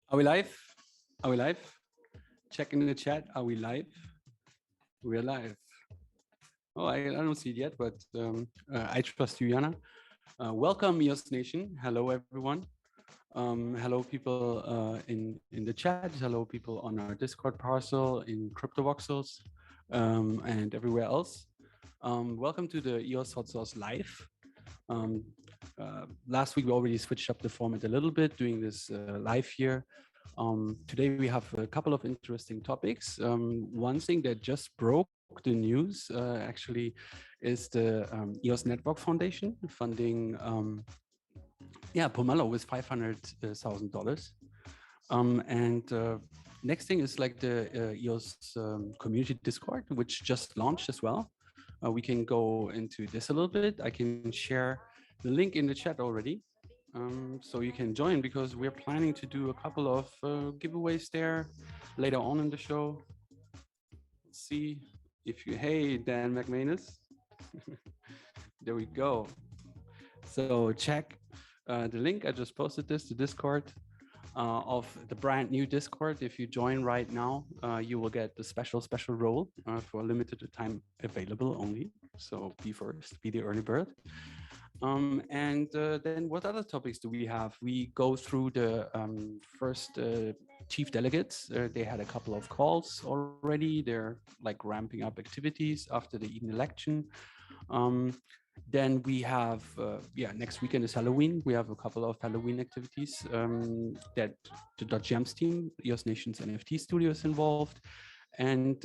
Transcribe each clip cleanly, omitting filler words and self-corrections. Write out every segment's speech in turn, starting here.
Are we live? Are we live? Check in the chat. Are we live? We're live. Oh, I don't see it yet, but I trust you, Jana. Welcome, EOS Nation. Hello, everyone. Hello, people in the chat. Hello, people on our Discord parcel, in Crypto Voxels, and everywhere else. Welcome to the EOS Hot Sauce Live. Last week, we already switched up the format a little bit, doing this live here. Today, we have a couple of interesting topics. One thing that just broke the news actually is the EOS Network Foundation funding Pomelo with $500,000. And next thing is like the EOS community Discord, which just launched as well. We can go into this a little bit. I can share the link in the chat already. So you can join because we're planning to do a couple of giveaways there later on in the show. Let's see if you, hey, Dan McManus. There we go. So check the link. I just posted this to Discord of the brand new Discord. If you join right now, you will get the special role for a limited time available only. So be first, be the early bird. Then what other topics do we have? We go through the first Chief Delegates. They had a couple of calls already. They're like ramping up activities after the Eden election. Then we have, next weekend is Halloween. We have a couple of Halloween activities that the .gems team, EOS Nation's NFT studio is involved. And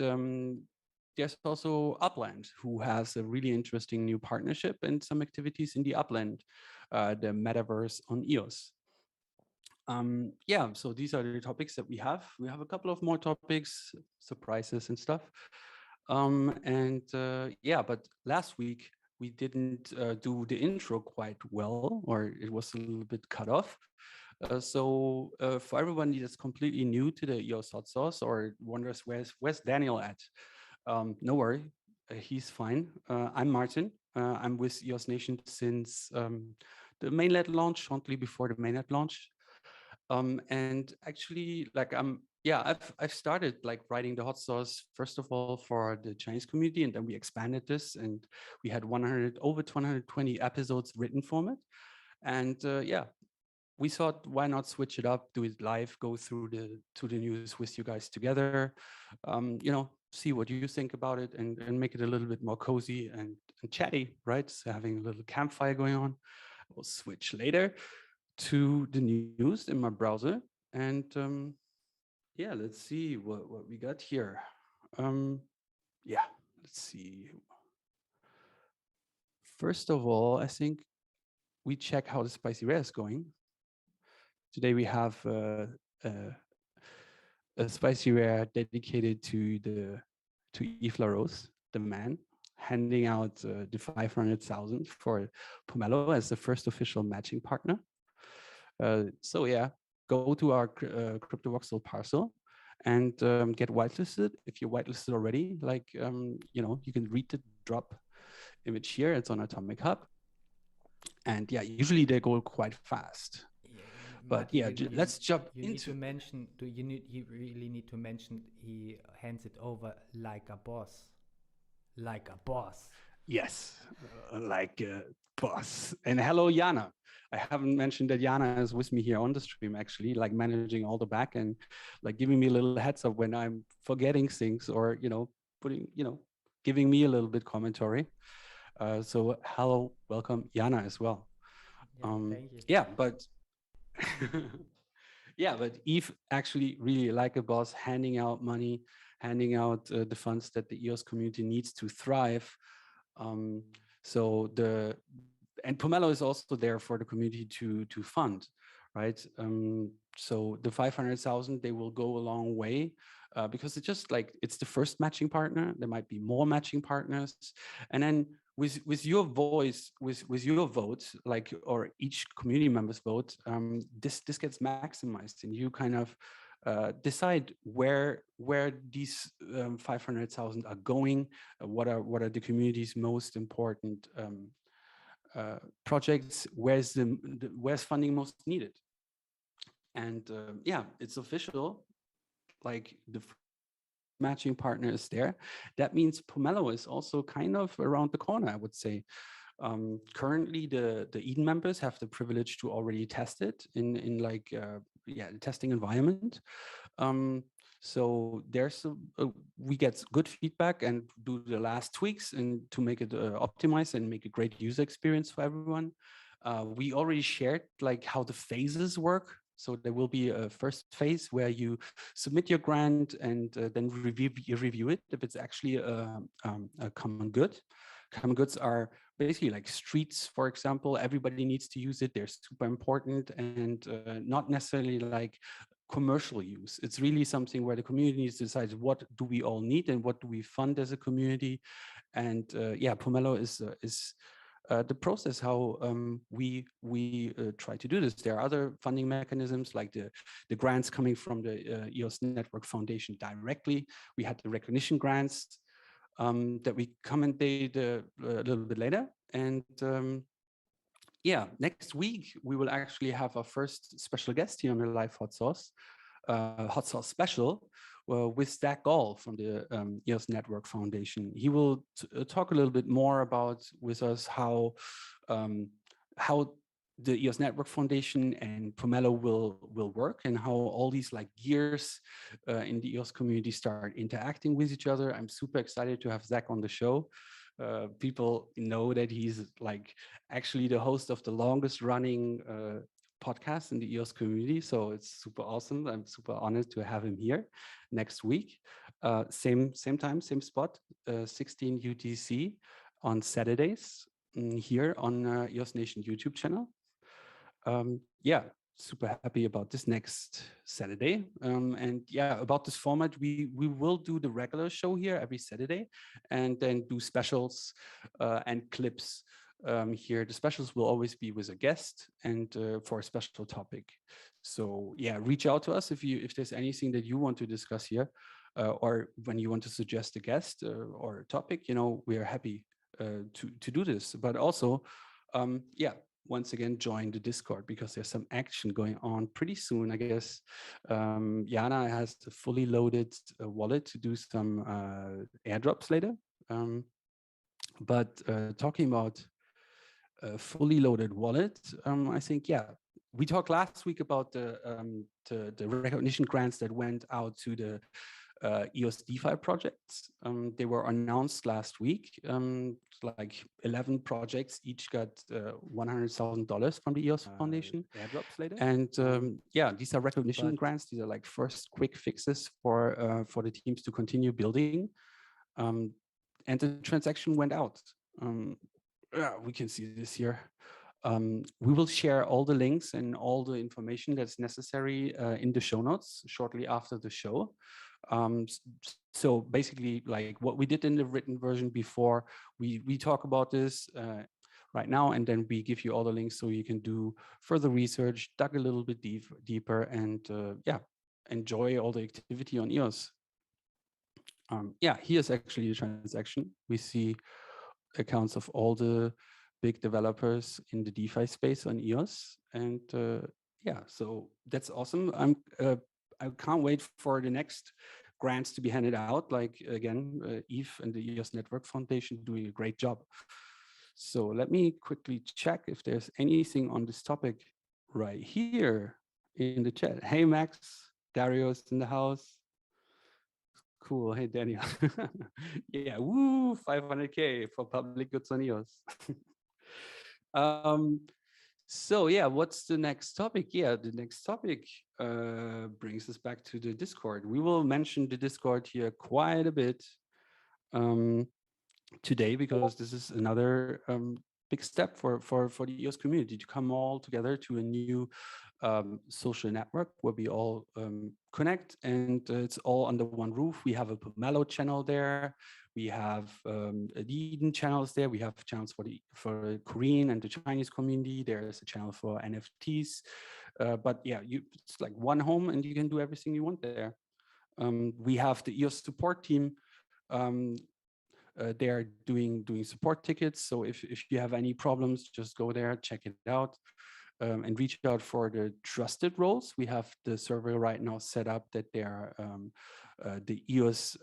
there's also Upland, who has a really interesting new partnership and some activities in the Upland, the Metaverse on EOS. So these are the topics that we have. We have a couple of more topics, surprises and stuff. But last week, we didn't do the intro quite well, or it was a little bit cut off. So for everyone that's completely new to the EOS Hot Sauce or wonders where's Daniel at, no worry, he's fine. I'm Martin. I'm with EOS Nation since the mainnet launch, shortly before the mainnet launch. And actually, like I've started like writing the hot sauce first of all for the Chinese community, and then we expanded this, and we had over 120 episodes written format. And we thought, why not switch it up, do it live, go through the news with you guys together, see what you think about it, and make it a little bit more cozy and chatty, right? So having a little campfire going on. We'll switch later to the news in my browser, and let's see what we got here. Let's see. First of all, I think we check how the Spicy Rare is going. Today we have a Spicy Rare dedicated to Yves Larose, the man, handing out the 500,000 for Pomelo as the first official matching partner. Go to our Crypto Voxel parcel and get whitelisted. If you're whitelisted already, you can read the drop image here. It's on Atomic Hub. And usually they go quite fast. But let's jump into. You really need to mention he hands it over like a boss. Like a boss. Yes, like a boss. And hello, Jana. I haven't mentioned that Jana is with me here on the stream, actually, like managing all the back and like giving me a little heads up when I'm forgetting things or, giving me a little bit commentary. So hello, welcome, Jana, as well. Thank you. But but Eve actually really like a boss, handing out money, handing out the funds that the EOS community needs to thrive. And Pomelo is also there for the community to fund, right? So the 500,000, they will go a long way because it's just like it's the first matching partner. There might be more matching partners, and then with your voice, with your vote, like, or each community member's vote, this gets maximized, and you kind of decide where these 500,000 are going. What are the community's most important projects? Where's funding most needed? And yeah, it's official. Like the first matching partner is there. That means Pomelo is also kind of around the corner, I would say. Currently, the Eden members have the privilege to already test it in like the testing environment. Um, so there's we get good feedback and do the last tweaks and to make it optimized and make a great user experience for everyone. We already shared like how the phases work. So there will be a first phase where you submit your grant and then review it if it's actually a common good. Common goods are basically like streets, for example. Everybody needs to use it. They're super important and not necessarily like commercial use. It's really something where the community needs to decide what do we all need and what do we fund as a community. And yeah, Pomelo is the process how we try to do this. There are other funding mechanisms like the grants coming from the EOS Network Foundation directly. We had the recognition grants that we commented a little bit later. And yeah, next week we will actually have our first special guest here on the live Hot Sauce special with Zach Gall from the EOS Network Foundation. He will talk a little bit more about with us how the EOS Network Foundation and Pomelo will work and how all these like gears in the EOS community start interacting with each other. I'm super excited to have Zach on the show. People know that he's like actually the host of the longest running podcast in the EOS community. So it's super awesome. I'm super honored to have him here next week. Same time, same spot, 16 UTC on Saturdays here on EOS Nation YouTube channel. Yeah, super happy about this next Saturday. And yeah, about this format, we will do the regular show here every Saturday, and then do specials and clips here. The specials will always be with a guest and for a special topic. So yeah, reach out to us if there's anything that you want to discuss here, or when you want to suggest a guest or a topic. You know, we are happy to do this. But also, yeah, once again join the Discord because there's some action going on pretty soon. I guess Jana has a fully loaded wallet to do some airdrops later. But talking about a fully loaded wallet, I think, yeah, we talked last week about the recognition grants that went out to the EOS DeFi projects. They were announced last week. Like 11 projects each got $100,000 from the EOS Foundation. Airdrops later. And yeah, these are recognition grants. These are like first quick fixes for the teams to continue building. And the transaction went out. Yeah, we can see this here. We will share all the links and all the information that's necessary in the show notes shortly after the show. So basically, like what we did in the written version before, we talk about this right now, and then we give you all the links so you can do further research, dug a little bit deeper, and yeah, enjoy all the activity on EOS. Yeah, here's actually the transaction. We see accounts of all the big developers in the DeFi space on EOS, and yeah, so that's awesome. I can't wait for the next grants to be handed out. Like again, Eve and the EOS Network Foundation doing a great job. So let me quickly check if there's anything on this topic right here in the chat. Hey Max, Dario's in the house. Cool. Hey, Daniel. Yeah, woo, 500K for public goods on EOS. So yeah, what's the next topic? Yeah, the next topic brings us back to the Discord. We will mention the Discord here quite a bit today because this is another big step for the EOS community to come all together to a new social network where we all connect, and it's all under one roof. We have a Pomelo channel there. We have the Eden channels there. We have channels for Korean and the Chinese community. There's a channel for NFTs. But yeah, it's like one home, and you can do everything you want there. We have the EOS support team. They are doing support tickets. So if you have any problems, just go there, check it out. and reach out for the trusted roles. We have the server right now set up that they are the EOS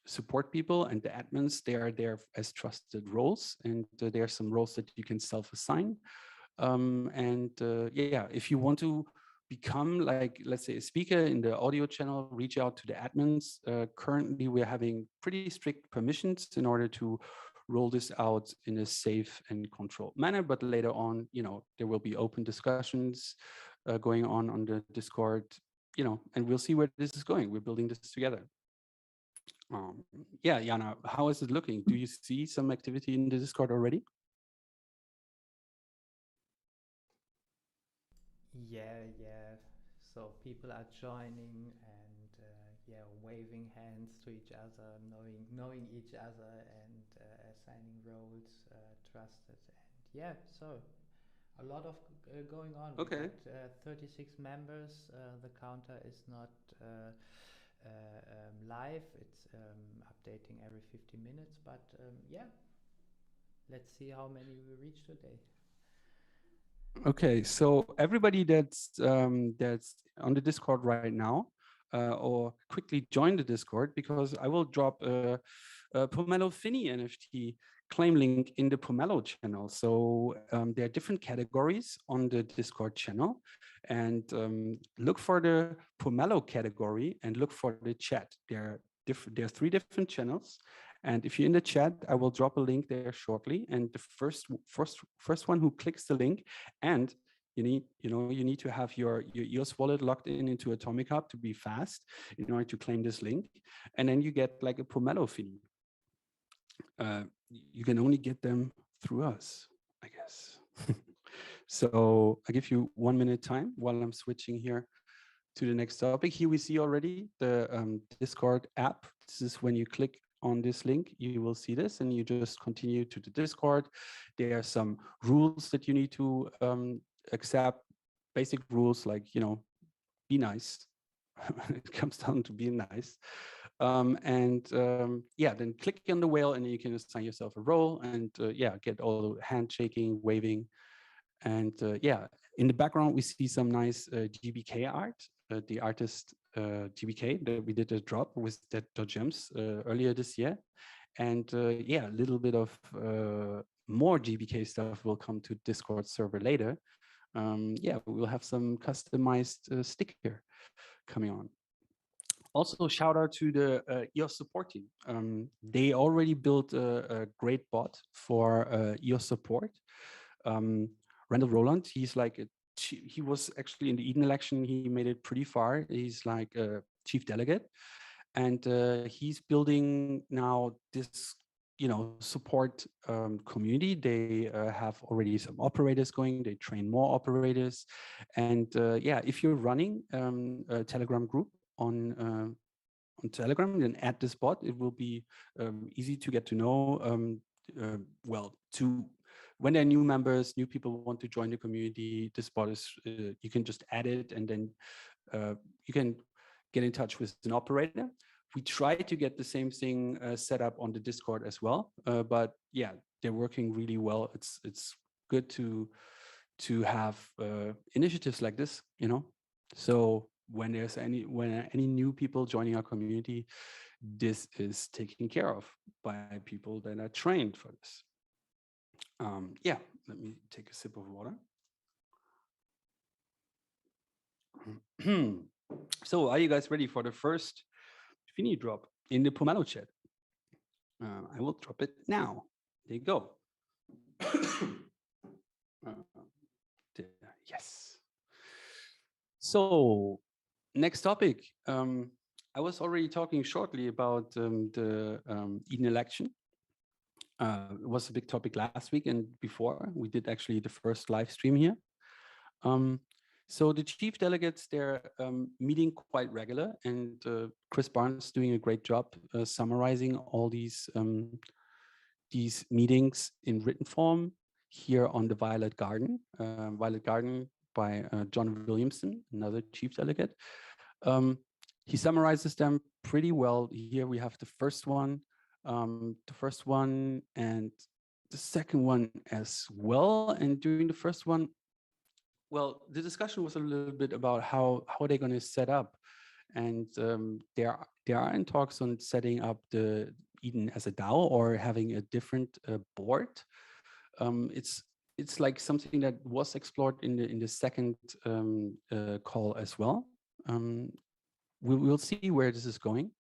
support people and the admins. They are there as trusted roles, and there are some roles that you can self-assign. Yeah, if you want to become, like, let's say, a speaker in the audio channel, reach out to the admins. Currently, we're having pretty strict permissions in order to roll this out in a safe and controlled manner. But later on, there will be open discussions going on the Discord, and we'll see where this is going. We're building this together. Yeah, Jana, how is it looking? Do you see some activity in the Discord already? Yeah. So people are joining and yeah, waving hands to each other, knowing each other, and assigning roles, trusted, and yeah. So a lot of going on. Okay. We got 36 members. The counter is not live. It's updating every 50 minutes. But yeah, let's see how many we reach today. Okay, so everybody that's on the Discord right now, or quickly join the Discord, because I will drop a Pomelo Finny NFT claim link in the Pomelo channel. So there are different categories on the Discord channel, and look for the Pomelo category and look for the chat. There are 3 different channels. And if you're in the chat, I will drop a link there shortly. And the first one who clicks the link, and you need to have your EOS wallet logged into Atomic Hub to be fast in order to claim this link. And then you get like a Pomelo fee. You can only get them through us, I guess. So I give you 1 minute time while I'm switching here to the next topic. Here we see already the Discord app. This is when you click on this link, you will see this, and you just continue to the Discord. There are some rules that you need to accept, basic rules like, be nice. It comes down to being nice. Yeah, then click on the whale, and you can assign yourself a role, and yeah, get all the handshaking, waving. And yeah, in the background, we see some nice GBK art. The artist GBK that we did a drop with that gems earlier this year. And yeah, a little bit of more GBK stuff will come to Discord server later. Yeah, we'll have some customized sticker coming on. Also, shout out to the EOS support team. They already built a great bot for EOS support. Randall Roland, he was actually in the Eden election. He made it pretty far. He's like a chief delegate, and he's building now this, support community. They have already some operators going. They train more operators, and yeah, if you're running a Telegram group on Telegram, then add this bot. It will be easy to get to know. Well, when there are new members, new people want to join the community, this bot is, you can just add it, and then you can get in touch with an operator. We try to get the same thing set up on the Discord as well, but yeah, they're working really well. It's good to have initiatives like this, So when any new people joining our community, this is taken care of by people that are trained for this. Yeah, let me take a sip of water. So are you guys ready for the first Fini drop in the Pomelo chat? I will drop it now. There you go. Yes. So next topic. I was already talking shortly about the Eden election. It was a big topic last week and before. We did actually the first live stream here. So the chief delegates, they're meeting quite regular, and Chris Barnes doing a great job summarizing all these meetings in written form here on the Violet Garden by John Williamson, another chief delegate. He summarizes them pretty well. Here we have the first one and the second one as well. And during the first one, Well, the discussion was a little bit about how they're going to set up, and there are in talks on setting up the Eden as a DAO or having a different board. It's like something that was explored in the second call as well. We'll see where this is going.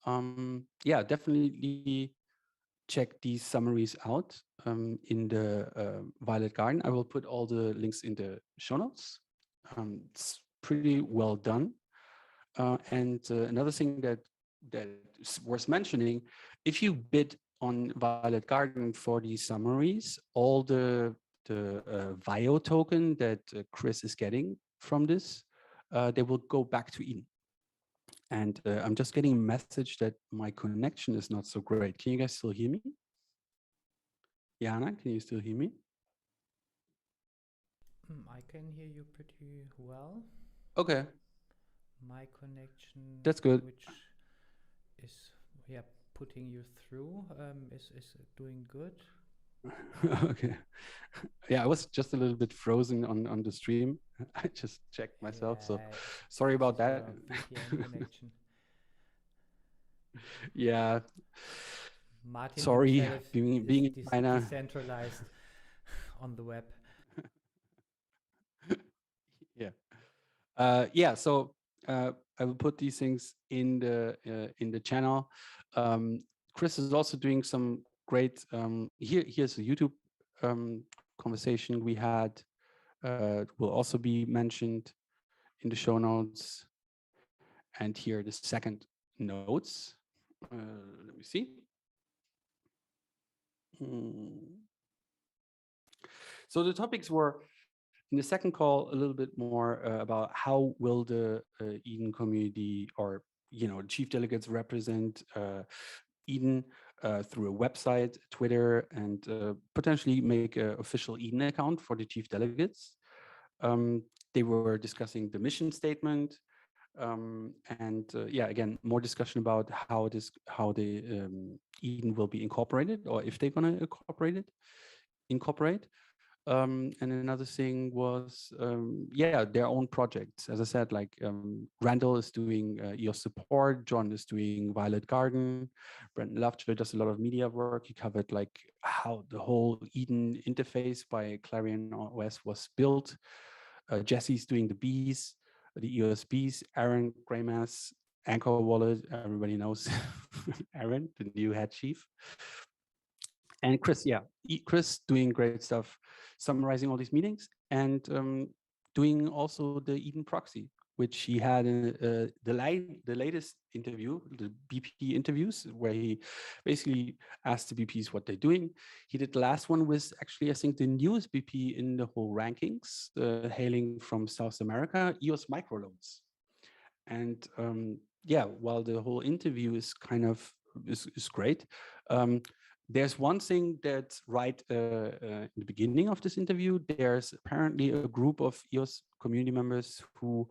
Yeah, definitely check these summaries out in the Violet Garden. I will put all the links in the show notes. It's pretty well done. And another thing that is worth mentioning, if you bid on Violet Garden for these summaries, all the VIO token that Chris is getting from this, they will go back to Eden. And I'm just getting a message that my connection is not so great. Can you guys still hear me? Jana, can you still hear me? I can hear you pretty well. Okay, My connection, that's good. which is putting you through, is doing good. Okay. Yeah, I was just a little bit frozen on the stream. I just checked myself, so Yeah, sorry this about is that. your VPN connection. Yeah, Martin sorry, himself is being in China. decentralized on the web. Yeah. Yeah, so I will put these things in the channel. Chris is also doing some great here's a YouTube conversation we had. Will also be mentioned in the show notes. And here the second notes. Let me see. Hmm. So the topics were in the second call a little bit more about how will the Eden community or chief delegates represent Eden through a website, Twitter, and potentially make an official Eden account for the chief delegates. They were discussing the mission statement, and yeah, again, more discussion about how the Eden will be incorporated, or if they're going to incorporate. And another thing was, yeah, their own projects. As I said, like Randall is doing EOS support, John is doing Violet Garden, Brendan Lovejoy does a lot of media work. He covered like how the whole Eden interface by Clarion OS was built. Jesse's doing the bees, the EOS bees. Aaron Graymass, Anchor Wallet, everybody knows Aaron, the new head chief. And Chris, yeah, Chris doing great stuff, summarizing all these meetings and doing also the Eden proxy, which he had the latest interview, the BP interviews, where he basically asked the BPs what they're doing. He did the last one with actually, I think, the newest BP in the whole rankings, hailing from South America, EOS MicroLoans. And yeah, while the whole interview is kind of is great, there's one thing that's right in the beginning of this interview. There's apparently a group of EOS community members who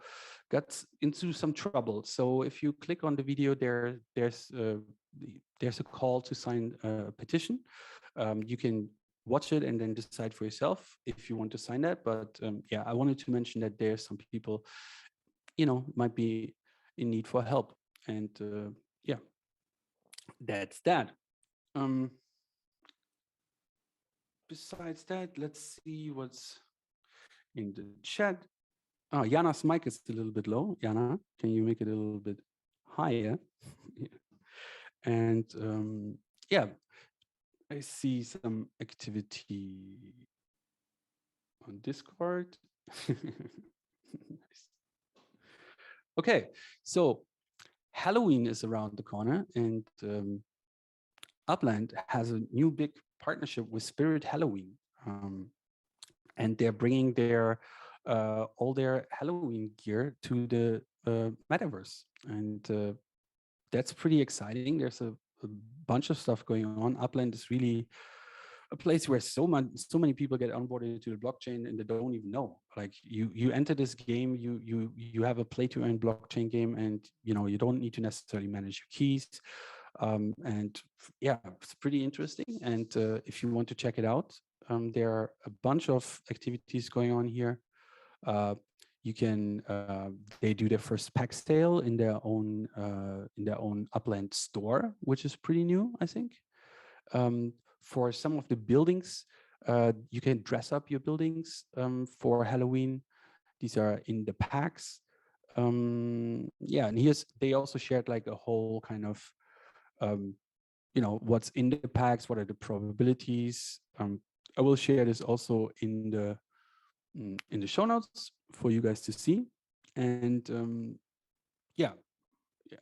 got into some trouble. So if you click on the video, there's a call to sign a petition. You can watch it and then decide for yourself if you want to sign that. But yeah, I wanted to mention that there's some people, might be in need for help. And yeah, that's that. Besides that, let's see what's in the chat. Oh, Jana's mic is a little bit low. Jana, can you make it a little bit higher? And yeah, I see some activity on Discord. Nice. Okay, so Halloween is around the corner, and Upland has a new big partnership with Spirit Halloween, and they're bringing their all their Halloween gear to the metaverse, and that's pretty exciting. There's a bunch of stuff going on. Upland is really a place where so many people get onboarded to the blockchain and they don't even know. Like you enter this game, you have a play to earn blockchain game, and you don't need to necessarily manage your keys. And yeah, it's pretty interesting. And if you want to check it out, there are a bunch of activities going on here. You can they do their first pack sale in their own Upland store, which is pretty new, I think. For some of the buildings, you can dress up your buildings for Halloween. These are in the packs. Yeah, and they also shared like a whole kind of what's in the packs, what are the probabilities. I will share this also in the show notes for you guys to see. And yeah,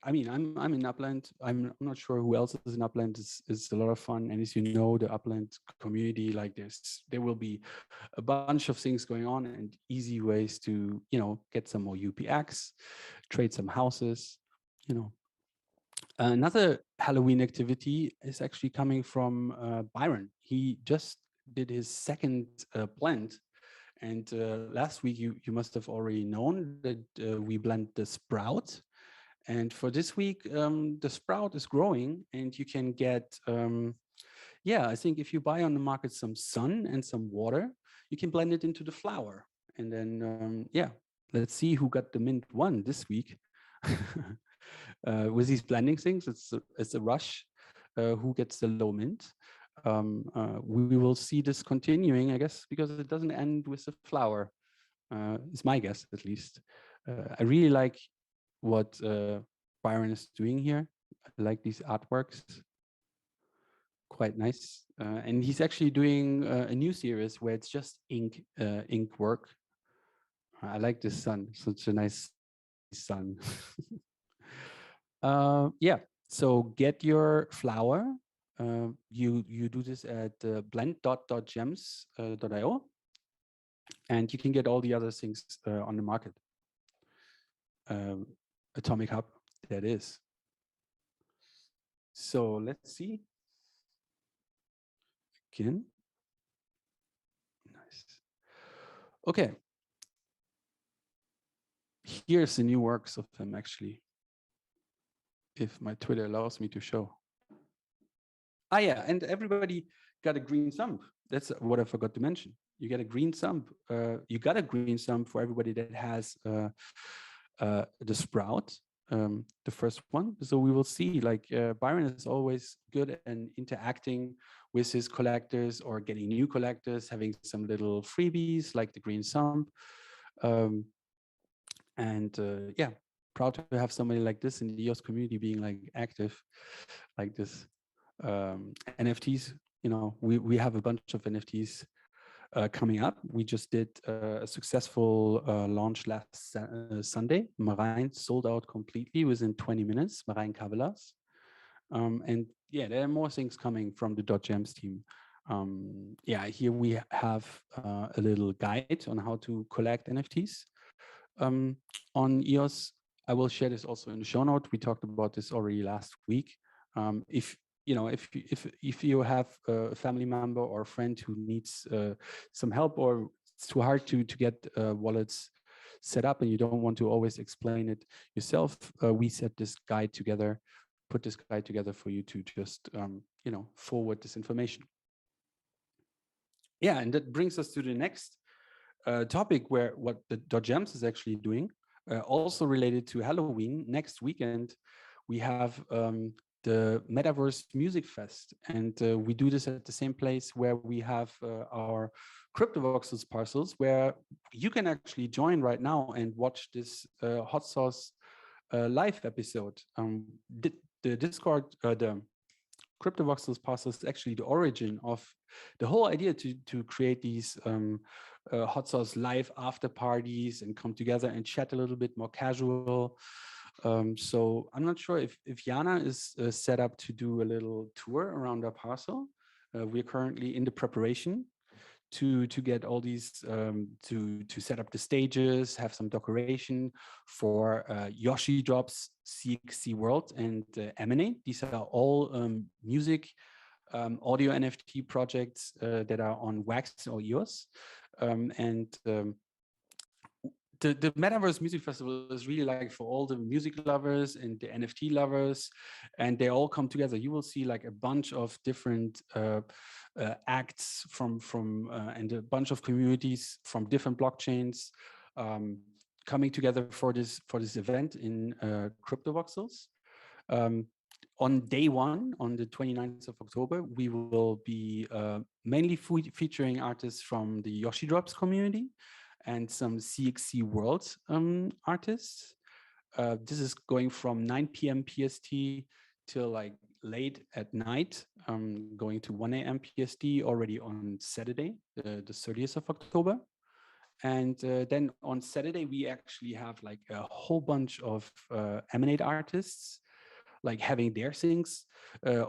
I mean, I'm in Upland. I'm not sure who else is in Upland. It's a lot of fun, and as you know, the Upland community, like there will be a bunch of things going on and easy ways to get some more UPX, trade some houses. Another Halloween activity is actually coming from Byron. He just did his second blend. And last week, you must have already known that we blend the sprout. And for this week, the sprout is growing, and you can get, I think if you buy on the market some sun and some water, you can blend it into the flower. And then, let's see who got the mint one this week. With these blending things, it's a rush. Who gets the low mint? We will see this continuing, I guess, because it doesn't end with the flower. It's my guess, at least. I really like what Byron is doing here. I like these artworks. Quite nice. And he's actually doing a new series where it's just ink work. I like this sun, such a nice sun. Yeah, so get your flower. You do this at blend.gems.io, and you can get all the other things on the market. Atomic Hub, that is. So let's see. Again. Nice. Okay. Here's the new works of them, actually. If my Twitter allows me to show. Ah, yeah, and everybody got a green thumb. That's what I forgot to mention. You get a green thumb. You got a green thumb for everybody that has the sprout, the first one. So we will see, like Byron is always good in interacting with his collectors or getting new collectors, having some little freebies like the green thumb. Yeah, proud to have somebody like this in the EOS community being like active like this. NFTs, we have a bunch of NFTs coming up. We just did a successful launch last Sunday. Marine sold out completely within 20 minutes, Marine Cavelas. And yeah, there are more things coming from the .gems team. Yeah, here we have a little guide on how to collect NFTs on EOS. I will share this also in the show note. We talked about this already last week. If you have a family member or a friend who needs some help, or it's too hard to get wallets set up and you don't want to always explain it yourself, we set this guide together, put this guide together for you to just forward this information. Yeah, and that brings us to the next topic, where what the .gems is actually doing, also related to Halloween. Next weekend, we have the Metaverse Music Fest, and we do this at the same place where we have our CryptoVoxels parcels, where you can actually join right now and watch this Hot Sauce live episode. The Discord, the CryptoVoxels parcel is actually the origin of the whole idea to create these Hot Sauce live after parties and come together and chat a little bit more casual. So I'm not sure if Jana is set up to do a little tour around our parcel. We're currently in the preparation to get all these to set up the stages, have some decoration for Yoshi Drops, CXC World, and Emanate. These are all music audio NFT projects that are on Wax or EOS. The Metaverse Music Festival is really like for all the music lovers and the NFT lovers, and they all come together. You will see like a bunch of different acts from and a bunch of communities from different blockchains. coming together for this event in Crypto Voxels. Um, on day one, on the 29th of October, we will be mainly featuring artists from the Yoshi Drops community and some CXC World artists. This is going from 9 p.m. PST till like late at night, going to 1 a.m. PST already on Saturday, the 30th of October. And then on Saturday, we actually have like a whole bunch of Emanate artists, like having their things,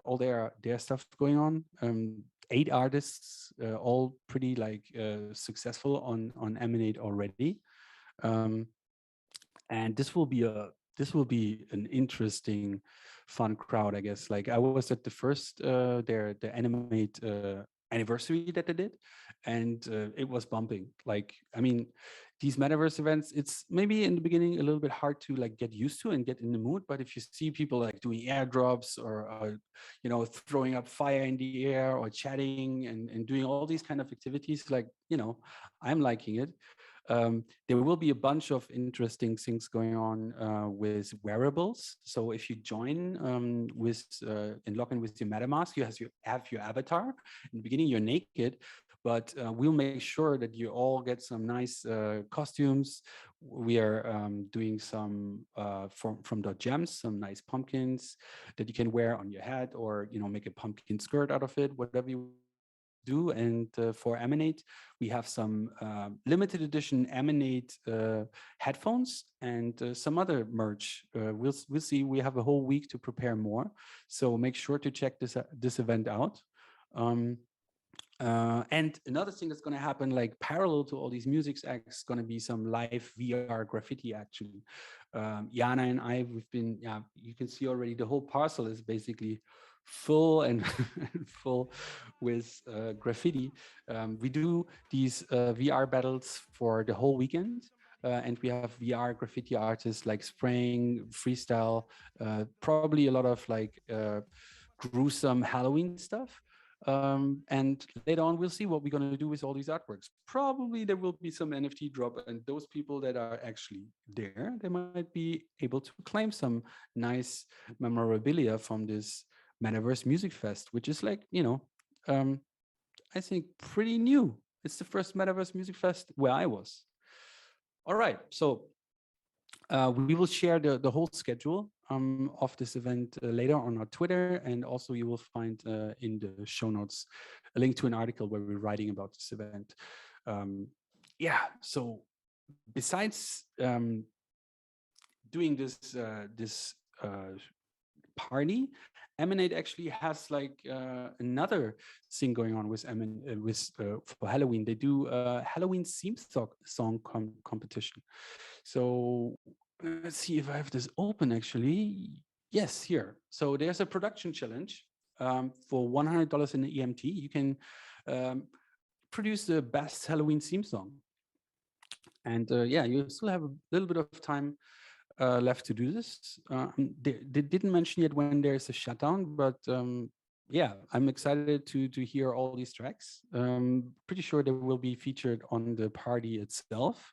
all their stuff going on. 8 artists, all pretty like successful on Emanate already. Um, and this will be an interesting, fun crowd, I guess. Like I was at the first the Animate anniversary that they did, and it was bumping. Like I mean, these metaverse events, it's maybe in the beginning a little bit hard to like get used to and get in the mood. But if you see people like doing airdrops or you know, throwing up fire in the air or chatting and doing all these kind of activities, like, you know, I'm liking it. There will be a bunch of interesting things going on with wearables. So if you join and log in with your MetaMask, you have your avatar. In the beginning, you're naked, but we'll make sure that you all get some nice costumes. We are doing some from Dot Gems, some nice pumpkins that you can wear on your head, or you know, make a pumpkin skirt out of it, whatever you do. And for Emanate, we have some limited edition Emanate headphones and some other merch. We'll see. We have a whole week to prepare more, so make sure to check this event out. And another thing that's going to happen, like parallel to all these music acts, going to be some live VR graffiti action. Jana and I, we've been, yeah, you can see already the whole parcel is basically full and full with graffiti. We do these VR battles for the whole weekend. And we have VR graffiti artists like spraying, freestyle, probably a lot of like gruesome Halloween stuff. And later on, we'll see what we're going to do with all these artworks. Probably there will be some NFT drop, and those people that are actually there, they might be able to claim some nice memorabilia from this Metaverse Music Fest, which is like, you know, I think pretty new. It's the first Metaverse Music Fest where I was. All right, so we will share the whole schedule of this event later on our Twitter, and also you will find in the show notes a link to an article where we're writing about this event. Yeah, so besides doing this party, Emanate actually has like another thing going on with for Halloween. They do a Halloween theme song competition. So let's see if I have this open actually. Yes, here. So there's a production challenge for $100 in the EMT. You can produce the best Halloween theme song. And yeah, you still have a little bit of time left to do this. They didn't mention yet when there's a shutdown, but yeah, I'm excited to hear all these tracks. Pretty sure they will be featured on the party itself,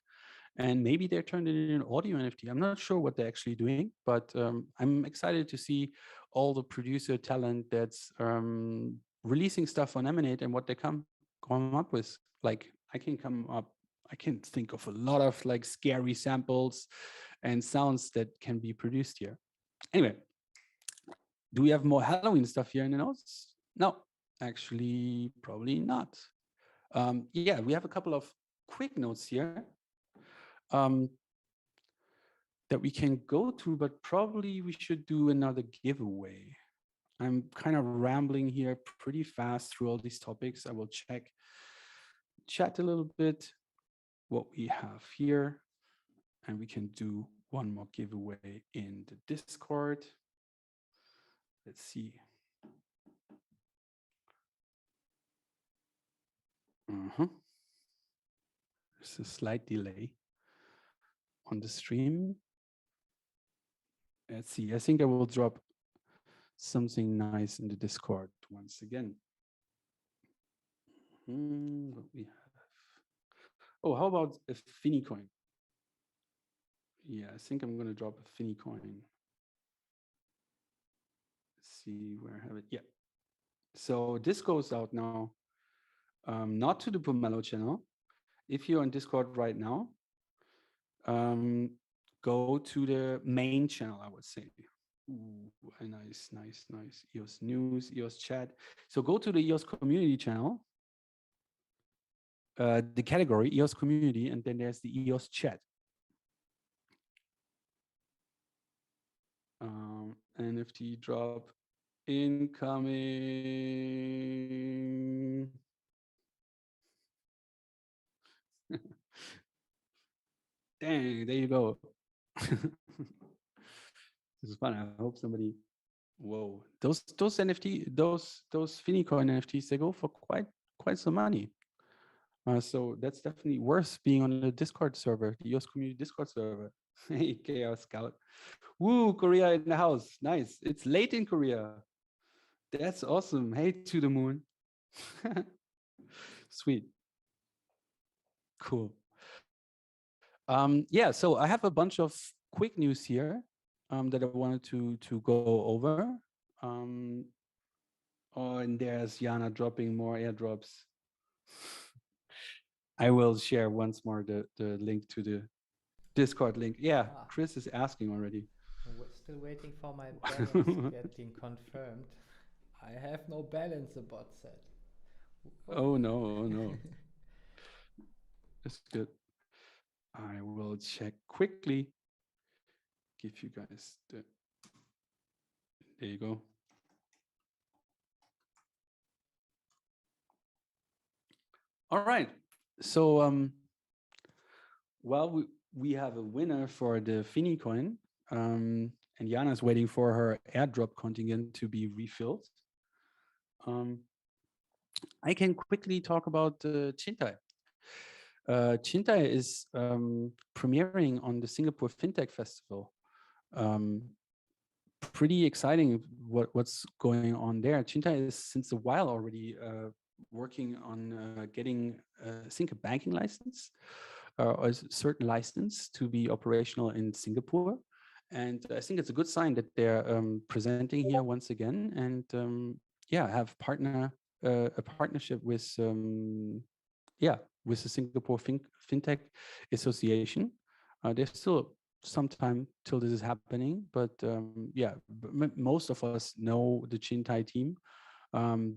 and maybe they're turned it into an audio NFT. I'm not sure what they're actually doing, but I'm excited to see all the producer talent that's releasing stuff on Emanate and what they come up with. Like I can think of a lot of like scary samples and sounds that can be produced here. Anyway, do we have more Halloween stuff here in the notes? No, actually, probably not. Yeah, we have a couple of quick notes here that we can go through, but probably we should do another giveaway. I'm kind of rambling here pretty fast through all these topics. I will chat a little bit what we have here, and we can do one more giveaway in the Discord. Let's see. There's a slight delay on the stream. Let's see. I think I will drop something nice in the Discord once again. What we have? Oh, how about a Fini coin? Yeah, I think I'm gonna drop a Finny coin. See where I have it. Yeah. So this goes out now, not to the Pomelo channel. If you're on Discord right now, um, go to the main channel, I would say. Ooh, nice. EOS News, EOS Chat. So go to the EOS Community channel, the category EOS Community, and then there's the EOS Chat. NFT drop incoming. Dang, there you go. This is fun. I hope somebody. Whoa, those NFT, those Finicoin NFTs, they go for quite some money. So that's definitely worth being on the Discord server, the EOS community Discord server. Hey, Chaos Scout. Woo, Korea in the house. Nice. It's late in Korea. That's awesome. Hey, to the moon. Sweet. Cool. Yeah, so I have a bunch of quick news here that I wanted to go over. Oh, and there's Yana dropping more airdrops. I will share once more the link to the Discord link. Yeah, Chris is asking already. Still waiting for my balance getting confirmed. I have no balance, the bot said. Oh no. That's good. I will check quickly. Give you guys the. There you go. All right. So well, we have a winner for the Fini coin, and Jana's waiting for her airdrop contingent to be refilled. I can quickly talk about Chintai. Chintai is premiering on the Singapore Fintech Festival. Pretty exciting what's going on there. Chintai is since a while already working on getting, I think, a banking license or a certain license to be operational in Singapore. And I think it's a good sign that they're presenting here once again, and yeah, have a partnership with with the Singapore Fintech Association. There's still some time till this is happening, but yeah, most of us know the Chintai team.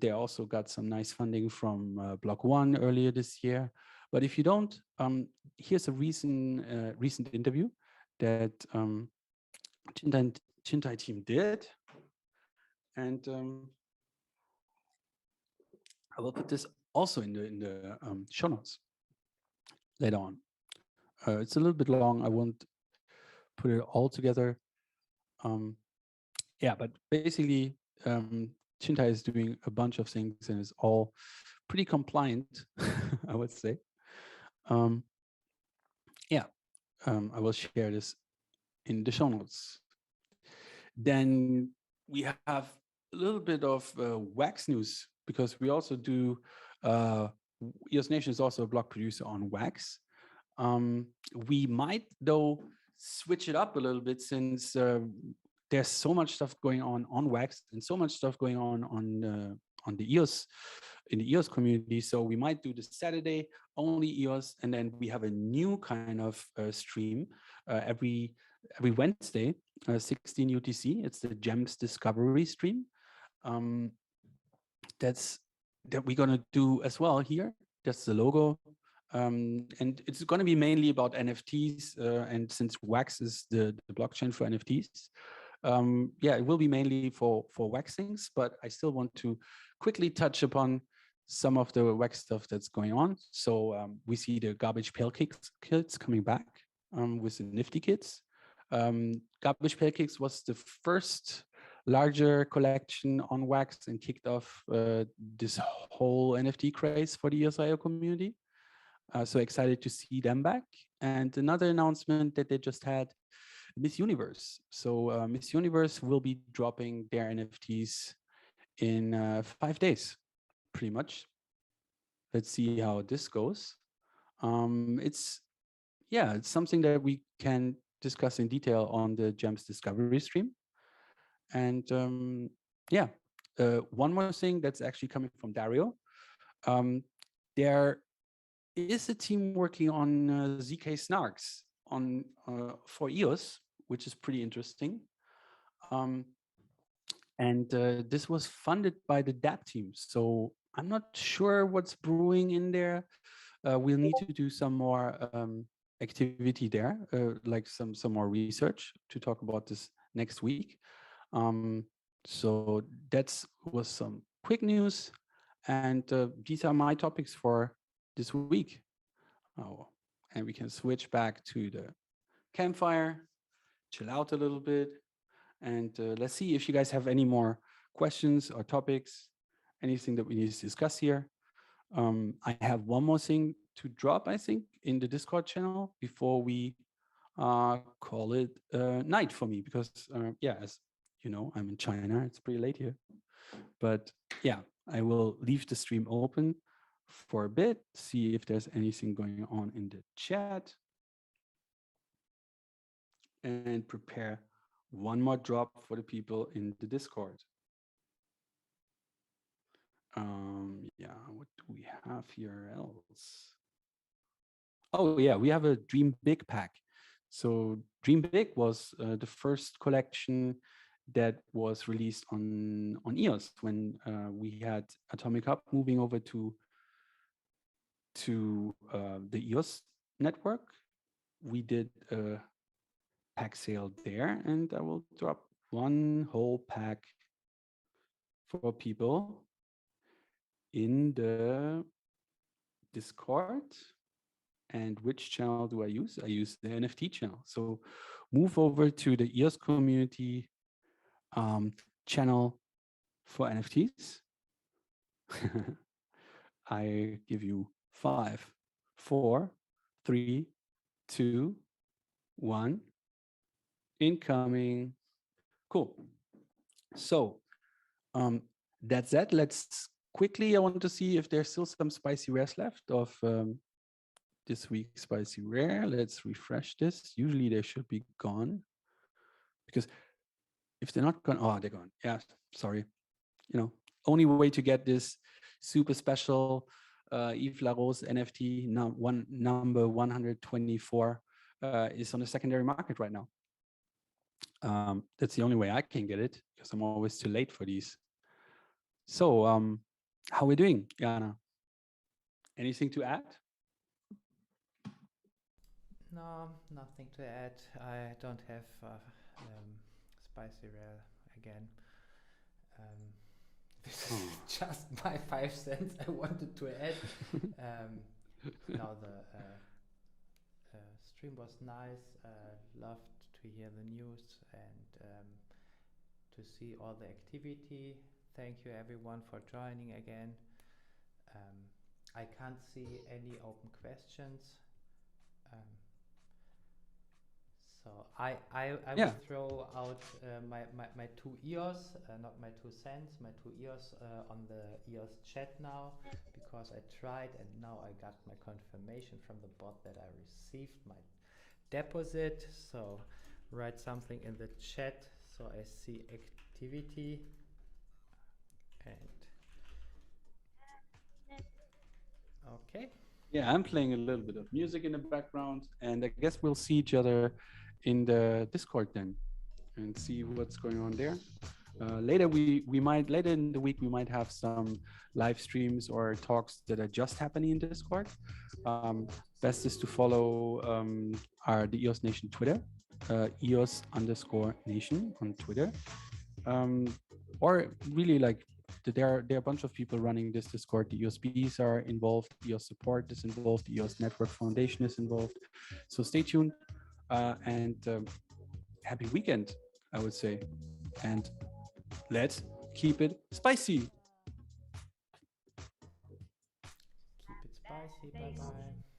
They also got some nice funding from block.one earlier this year. But if you don't, here's a recent interview that Chintai team did, and I will put this also in the show notes later on. It's a little bit long. I won't put it all together. Yeah, but basically, Chintai is doing a bunch of things and is all pretty compliant, I would say. Yeah, I will share this in the show notes. Then we have a little bit of wax news, because we also do, EOS Nation is also a blog producer on wax. We might, though, switch it up a little bit, since there's so much stuff going on wax, and so much stuff going on the EOS, in the EOS community. So we might do the Saturday only EOS, and then we have a new kind of stream every Wednesday, 16 UTC. It's the Gems Discovery stream. That we're gonna do as well here. That's the logo. And it's going to be mainly about NFTs, and since Wax is the blockchain for NFTs, yeah, it will be mainly for Wax things, but I still want to quickly touch upon some of the Wax stuff that's going on. So we see the Garbage Pail kits coming back with the Nifty kits. Garbage Pail Kits was the first larger collection on Wax and kicked off this whole NFT craze for the EOSIO community. So excited to see them back. And another announcement that they just had, Miss Universe. So Miss Universe will be dropping their NFTs in 5 days, pretty much. Let's see how this goes. It's something that we can discuss in detail on the Gems Discovery stream. And yeah, one more thing that's actually coming from Dario. There is a team working on ZK Snarks on for EOS, which is pretty interesting. And this was funded by the DApp team. So I'm not sure what's brewing in there. We'll need to do some more activity there, like some more research to talk about this next week. So that's was some quick news, and these are my topics for this week. Oh, and we can switch back to the campfire, chill out a little bit, and let's see if you guys have any more questions or topics, anything that we need to discuss here. I have one more thing to drop, I think, in the Discord channel before we call it night for me, because yeah, as you know, I'm in China. It's pretty late here, but yeah, I will leave the stream open for a bit, see if there's anything going on in the chat, and prepare one more drop for the people in the Discord. Yeah, what do we have here else? Oh yeah, we have a Dream Big pack. So Dream Big was the first collection that was released on EOS when we had Atomic Hub moving over to the EOS network. We did a pack sale there, and I will drop one whole pack for people in the Discord. And which channel do I use? I use the NFT channel. So move over to the EOS community channel for NFTs. I give you 5, 4, 3, 2, 1. Incoming. Cool. So that's that. Let's quickly, I want to see if there's still some spicy rares left of this week's spicy rare. Let's refresh this. Usually they should be gone, because if they're not gone, oh, they're gone. Yeah, sorry. You know, only way to get this super special Yves Larose NFT number 124 is on the secondary market right now. That's the only way I can get it, because I'm always too late for these. So how are we doing, Jana? Anything to add? No, nothing to add. I don't have spicy rare again. This is just my 5 cents I wanted to add. Now the stream was nice. Loved to hear the news and to see all the activity. Thank you everyone for joining again. I can't see any open questions. So I Yeah. will throw out my 2 EOS, not my 2 cents, my 2 EOS on the EOS chat now, because I tried and now I got my confirmation from the bot that I received my deposit. So write something in the chat so I see activity. And okay. Yeah, I'm playing a little bit of music in the background, and I guess we'll see each other in the Discord then, and see what's going on there. Later later in the week we might have some live streams or talks that are just happening in Discord. Best is to follow the EOS Nation Twitter, EOS_Nation on Twitter, or really like. There are a bunch of people running this Discord. The EOSBs are involved. EOS support is involved. The EOS Network Foundation is involved. So stay tuned and happy weekend, I would say. And let's keep it spicy. Keep it spicy. Bye bye.